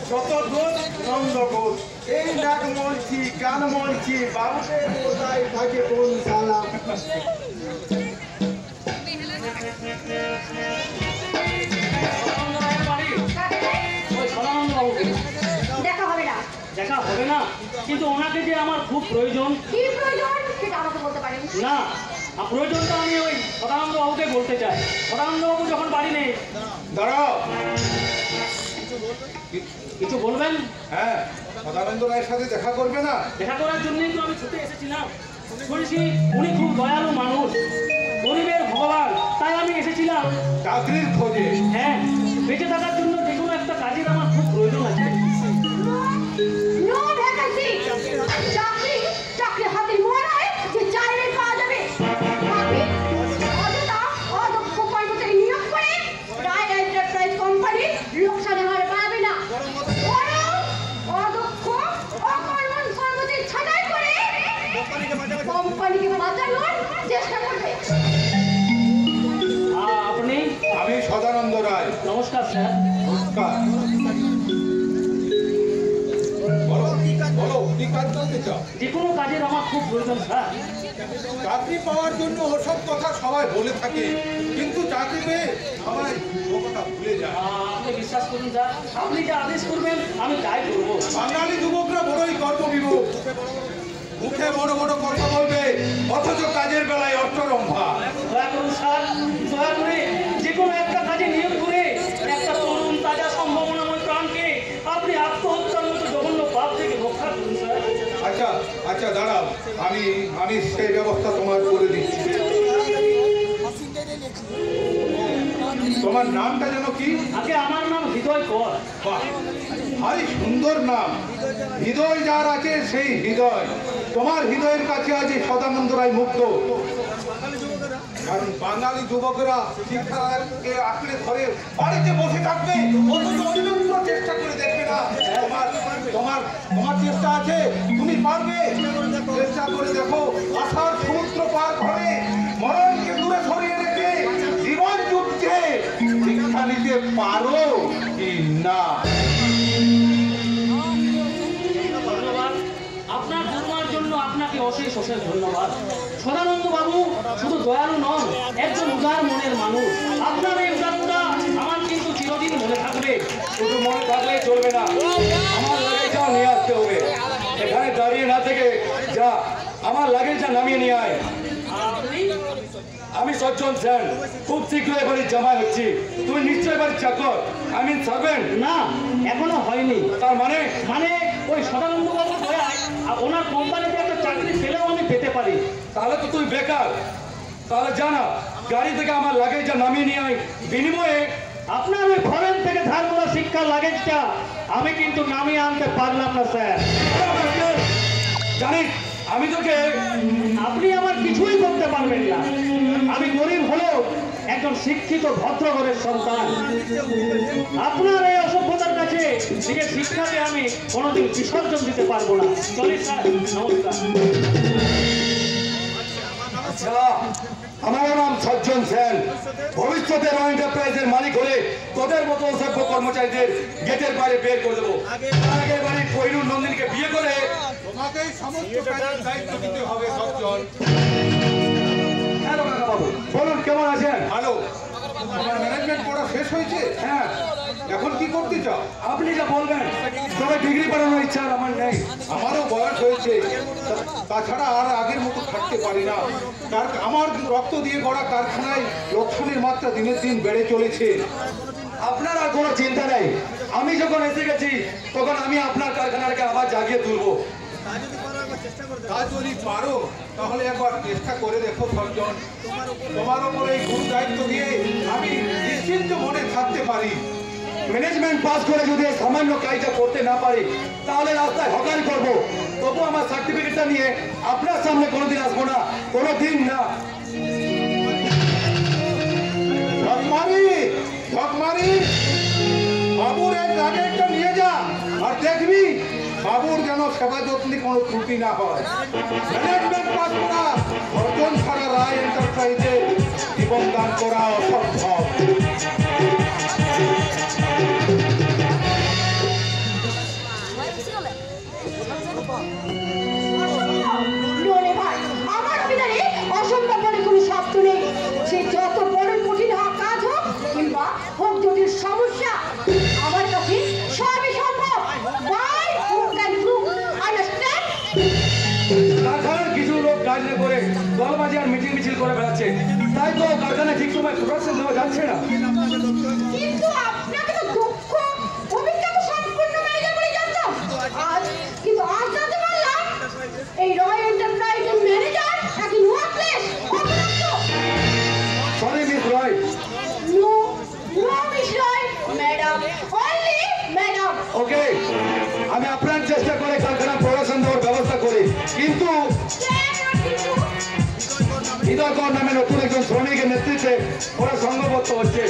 Speaker 2: যত দোষ নন্দ ঘোষ, এই নাক মলছি গান মলছি, বাবুকে কোথায় থাকে কোন সালাম।
Speaker 3: দেখা হবে না, দেখা হবে না, কিন্তু ওনাকে যে আমার খুব প্রয়োজন।
Speaker 7: কি প্রয়োজন সেটা আমাকে বলতে পারেন?
Speaker 3: না, প্রয়োজনটা আমি ওই সদানন্দ বাবুকে বলতে চাই। সদানন্দ বাবু যখন বাড়ি নেই।
Speaker 4: দাঁড়াও।
Speaker 3: কিছু বলবেন?
Speaker 4: হ্যাঁ, সদানন্দ রায়ের সাথে দেখা করবে না?
Speaker 3: দেখা করার জন্যই তো আমি ছুটে এসেছিলাম। শুনেছি উনি খুব দয়ালু মানুষ, গরিবের ভগবান, তাই আমি এসেছিলাম
Speaker 4: চাকরির খোঁজে।
Speaker 3: হ্যাঁ, বেঁচে থাকার জন্য যে কোনো একটা কাজের আমার খুব প্রয়োজন আছে।
Speaker 7: No vacancy. চাকরি হাতে মোড়ায় যে চাইলে পাওয়া যাবে। আপনি অযথা অদক্ষ কর্মচারী নিয়োগ করে রায় এন্টারপ্রাইজ কোম্পানি লোকসানে হার পাবে না। বরং অদক্ষ অকর্মণ কর্মচারী ছাঁটাই করে কোম্পানিকে বাঁচানোর চেষ্টা করবে।
Speaker 3: আপনি?
Speaker 4: আমি সদানন্দ রায়।
Speaker 3: নমস্কার স্যার।
Speaker 4: নমস্কার। বলো কি কাজ করতে চাও?
Speaker 3: যে কোনো কাজের আমার খুব প্রয়োজন স্যার।
Speaker 4: চাকরি পাওয়ার জন্য ওসব কথা সবাই বলে থাকে, কিন্তু চাকরি পেয়ে সবাই ও কথা ভুলে যায়।
Speaker 3: আপনি বিশ্বাস করুন স্যার, আপনি যে আদেশ করবেন আমি তাই করবো।
Speaker 4: বাঙালি যুবকরা বড়ই কর্মবিমুখ, মুখে বড় বড় কথা বলবে, অথচ কাজের বেলায় অষ্টরম্ভা।
Speaker 3: দয়া করুন স্যার, দয়া করে যে কোনো একটা কাজে নিয়োগ করে একটা তরুণ তাজা সম্ভাবনাময় প্রাণকে আপনি আত্মহত্যার মতো জঘন্য পাপ থেকে রক্ষা করুন স্যার।
Speaker 4: আচ্ছা আচ্ছা দাঁড়াও, আমি সেই ব্যবস্থা তোমার করে দিচ্ছি। তোমার নামটা যেন কি?
Speaker 3: আগে আমার নাম হৃদয় কর।
Speaker 4: বাহ,
Speaker 9: ভারী সুন্দর নাম। হৃদয় যার আছে সেই হৃদয়। তোমার হৃদয়ের কাছে আছে সদানন্দ রায় মুগ্ধ। কারণ বাঙালি যুবকরা শিক্ষাকে আঁকড়ে ধরে বাড়িতে বসে থাকবে, অথচ অন্যত্র চেষ্টা করে দেখবে না। তোমার তোমার চেষ্টা আছে, তুমি পারবে। চেষ্টা করে দেখো, আশার সমুদ্র পার করে মরণকে দূরে সরিয়ে রেখে জীবন যুদ্ধে শিক্ষা নিতে পারো কি না।
Speaker 1: ধন্যবাদ। আপনার ধর্মের জন্য আপনাকে অশেষ অশেষ ধন্যবাদ। সদানন্দ বাবু শুধু দয়ালু নন, একজন উদার মনের মানুষ। আপনার এই উদারতা আমার কিন্তু চিরদিন মনে থাকবে।
Speaker 8: শুধু মনে থাকলে চলবে না, আমার লাগেজটাও নিয়ে আসতে হবে। এখানে দাঁড়িয়ে না থেকে যা আমার লাগেজটা নামিয়ে নিয়ে আয়।
Speaker 1: আপনি?
Speaker 8: আমি সজ্জন সেন, খুব শীঘ্র এবারে জামাই হচ্ছি। তুমি নিশ্চয় এবার চাকর, আমি সার্ভেন্ট।
Speaker 1: না, এখনো হয়নি।
Speaker 8: তার মানে
Speaker 1: মানে ওই সদানন্দ বাবু দয়ায় ওনার কোম্পানিতে একটা চাকরি পেলেও আমি পেতে পারি।
Speaker 8: তাহলে তো তুই বেকার। তাহলে জানা, গাড়ি থেকে আমার লাগেজটা নামিয়ে নিয়ে আয়। বিনিময়ে
Speaker 1: আপনার ওই ফরেন থেকে ধার করা শিক্ষার লাগেজটা আমি কিন্তু নামিয়ে আনতে পারলাম না স্যার।
Speaker 8: জানিস, আমি তোকে
Speaker 1: আপনি আমার কিছুই করতে পারবেন না। আমি গরিব হলেও একজন শিক্ষিত ভদ্র ঘরের সন্তান। আপনার এই অসভ্যতার কাছে নিজের শিক্ষাকে আমি কোনোদিন বিসর্জন দিতে পারবো না। চলি স্যার, নমস্কার।
Speaker 8: আচ্ছা, আমার নাম সজ্জন সেন। ভবিষ্যতে র এন্টারপ্রাইজের মালিক হলে তোদের মতো অসভ্য কর্মচারীদের গেটের বাইরে বের করে দেবো। তার আগে বাড়ির কোহিনুর নন্দিনীকে বিয়ে করে
Speaker 9: তোমাকেই সমস্ত কাজের দায়িত্ব নিতে হবে সজ্জন।
Speaker 8: হ্যালো কাকা বাবু, বলুন কেমন আছেন?
Speaker 9: ভালো। তোমার ম্যানেজমেন্ট পড়া শেষ হয়েছে?
Speaker 8: হ্যাঁ।
Speaker 9: এখন কি করতে চাও?
Speaker 8: আপনি যা বলবেন, তবে ডিগ্রি পড়ানোর ইচ্ছা আর আমার নেই।
Speaker 9: আমারও বয়স হয়েছে, তাছাড়া আর আগের মতো থাকতে পারি না। আমার রক্ত দিয়ে গড়া কারখানায় লোকসানের মাত্রা দিনের দিন বেড়ে চলেছে।
Speaker 8: আপনার আর কোনো চিন্তা নেই। আমি যখন এসে গেছি তখন আমি আপনার কারখানাকে আবার জাগিয়ে তুলবো।
Speaker 9: তা যদি পারো তাহলে একবার চেষ্টা করে দেখো সজ্জন। তোমার উপরে এই গুরু দায়িত্ব দিয়ে আমি নিশ্চিন্ত মনে থাকতে পারি।
Speaker 8: ম্যানেজমেন্ট পাস করে যদি সামান্য কাজটা করতে না পারি তাহলে রাস্তায় হকারি করবো। তবু আমার সার্টিফিকেটটা নিয়ে আপনার সামনে কোনোদিন আসবো না, কোনোদিন না।
Speaker 9: ঢকমারি, বাবুর এই লাগেজটা নিয়ে যা, আর দেখবি বাবুর যেন সেবা যত্নে কোনো ত্রুটি না হয়। ম্যানেজমেন্ট পাস করা সজ্জন ছাড়া রায় এন্টারপ্রাইজে জীবন দান করা অসম্ভব।
Speaker 7: নলে ভাই, আমার বিদারে অসম্ভব বলে কোনো শব্দ নেই। সে যত বড় কঠিন কাজ হোক কিংবা হোক জটিল সমস্যা, আমার কাছে সবই সম্ভব। Why you can do, understand?
Speaker 8: কারখানার কিছু লোক কাজ না করে দলবাজি আর মিটিং মিছিল করে বেড়াচ্ছে, তাই তো কারখানা ঠিক সময় প্রোডাকশন দেওয়া যাচ্ছে না।
Speaker 7: কিন্তু আপনাকে তো দক্ষ অভিজ্ঞতা সম্পূর্ণ ম্যানেজার বলে জানতাম। কিন্তু আজ জানতে পারলাম এই রয় এন্টারপ্রাইজের ম্যানেজার নাকি ওয়ার্কলেস, অপরাধ।
Speaker 8: সরি মিস রয়।
Speaker 7: নো মিস রয়, ম্যাডাম, অনলি ম্যাডাম।
Speaker 8: ওকে, আমি আপ্রাণ চেষ্টা করে কারখানা প্রোডাকশন দেওয়ার ব্যবস্থা করি, কিন্তু হৃদয়কর নামে নতুন একজন শ্রমিকের নেতৃত্বে ওরা সংঘবদ্ধ হচ্ছে।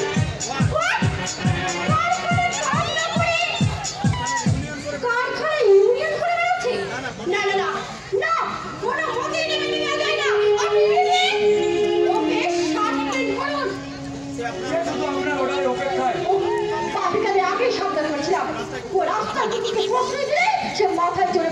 Speaker 8: আপনার ওটাই অপেক্ষায়।
Speaker 7: আগেই সাবধান করেছিলাম, ও রাস্তার দিকে প্রশ্ন দিলে সে মাথায় চড়ে